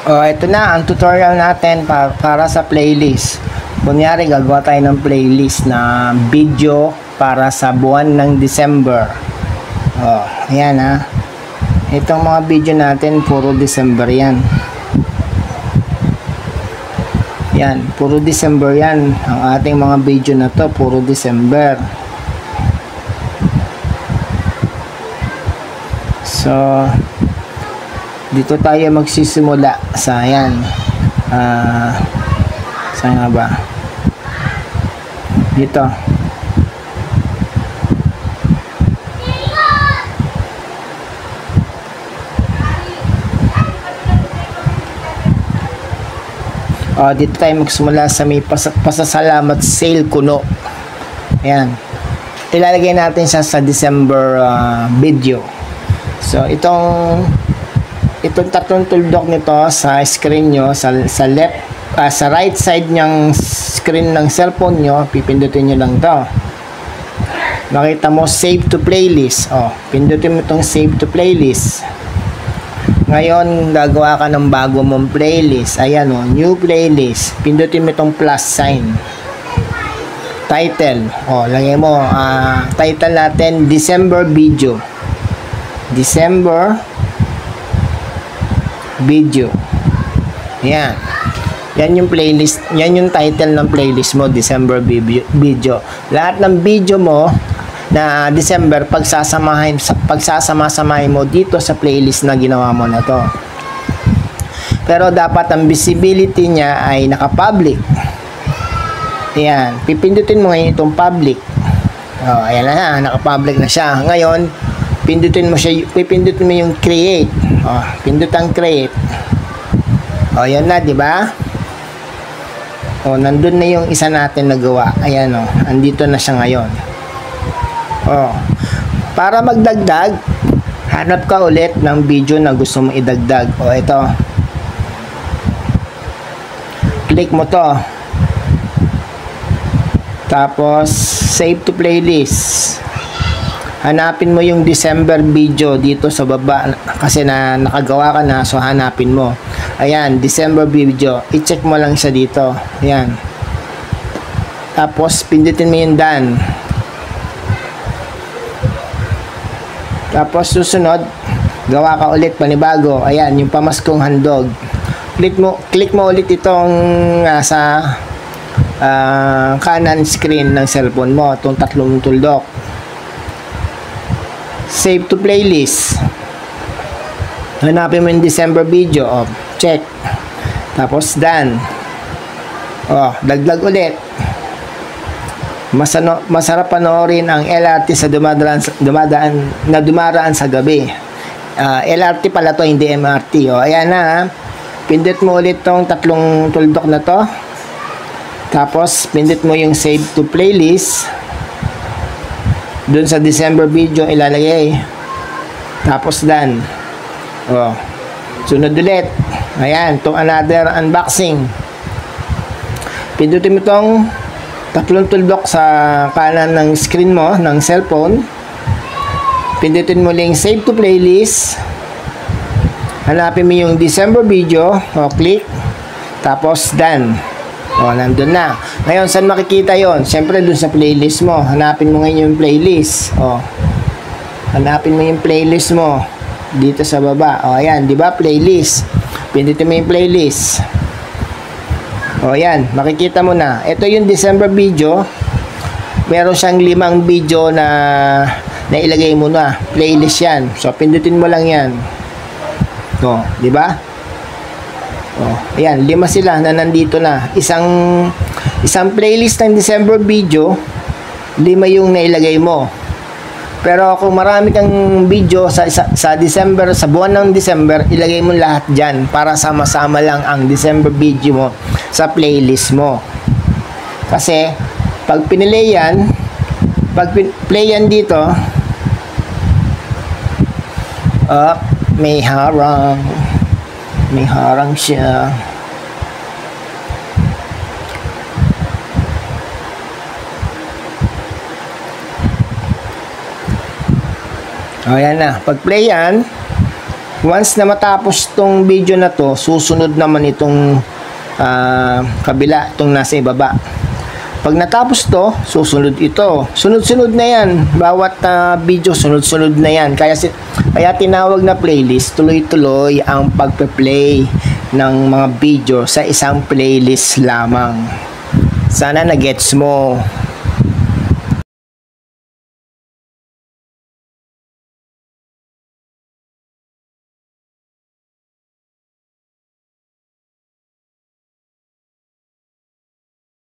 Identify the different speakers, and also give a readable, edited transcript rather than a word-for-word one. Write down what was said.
Speaker 1: Ito na ang tutorial natin para sa playlist. Kunyari, gagawa tayo ng playlist na video para sa buwan ng December. Ayan ha. Itong mga video natin, puro December yan. Yan, puro December yan. Ang ating mga video na to, puro December. So, dito tayo magsisimula sa yan. Saan nga ba? Dito. Dito tayo magsimula sa may pasasalamat sale kuno. Ayan. Ilalagay natin siya sa December video. So, itong tatlong tuldok nito sa screen nyo, sa left, sa right side ng screen ng cellphone nyo, pipindutin nyo lang to. Makita mo, save to playlist. Pindutin mo itong save to playlist. Ngayon, gagawa ka ng bago mong playlist. Ayan new playlist. Pindutin mo itong plus sign. Title. Lagay mo, title natin, December video. December video. Yan. Yan yung playlist. Yan yung title ng playlist mo, December video. Lahat ng video mo na December, pagsasama-samahin mo dito sa playlist na ginawa mo na to. Pero dapat ang visibility niya ay naka-public. Yan. Pipindutin mo ngayon itong public. Ayan na, naka-public na siya. Ngayon, pipindutin mo yung create. Pindut ang create. Yan na, di ba? Nandun na yung isa natin nagawa. Ayan andito na siya ngayon. Para magdagdag, hanap ka ulit ng video na gusto mo idagdag. Ito. Click mo to. Tapos, save to playlist. Hanapin mo yung December video dito sa baba kasi nakagawa ka na, so hanapin mo. Ayan, December video. I-check mo lang siya dito. Ayan. Tapos, pindutin mo yung done. Tapos, susunod, gawa ka ulit panibago. Ayan, yung pamaskong handog. Click mo ulit itong sa kanan screen ng cellphone mo. Itong tatlong tuldok. Save to playlist. Hanapin mo yung December video. Check. Tapos done. Dagdag ulit. Masarap panoorin ang LRT sa dumaraan sa gabi. LRT pala to, hindi MRT. Ayan na. Pindot mo ulit tong tatlong tuldok na to. Tapos pindot mo yung save to playlist. Doon sa December video ilalagay. Tapos done. Sunod ulit. Ayan, itong another unboxing. Pindutin mo itong tatlong tuldok sa kanan ng screen mo, ng cellphone. Pindutin mo lang save to playlist. Hanapin mo yung December video. Click. Tapos done. Nandun na. Ngayon, saan makikita yon? Siyempre, dun sa playlist mo. Hanapin mo ngayon yung playlist. Hanapin mo yung playlist mo. Dito sa baba. Ayan, di ba? Playlist. Pindutin mo yung playlist. Ayan, makikita mo na. Ito yung December video. Meron siyang 5 video na ilagay mo na. Playlist yan. So, pindutin mo lang yan. Di ba? Ayan, 5 sila na nandito na. Isang playlist ng December video, 5 yung nailagay mo. Pero kung marami kang video sa December, sa buwan ng December, ilagay mo lahat dyan para sama-sama lang ang December video mo sa playlist mo. Kasi, pag pinilay yan dito, may harang. May harang siya. Ayan na. Pag play yan, Once na matapos tong video na to, susunod naman itong kabila, itong nasa ibaba. Pag natapos to, susunod ito. Sunod-sunod na yan. Bawat video, sunod-sunod na yan. Kaya tinawag na playlist, tuloy-tuloy ang pagpe-play ng mga video sa isang playlist lamang. Sana na-gets mo.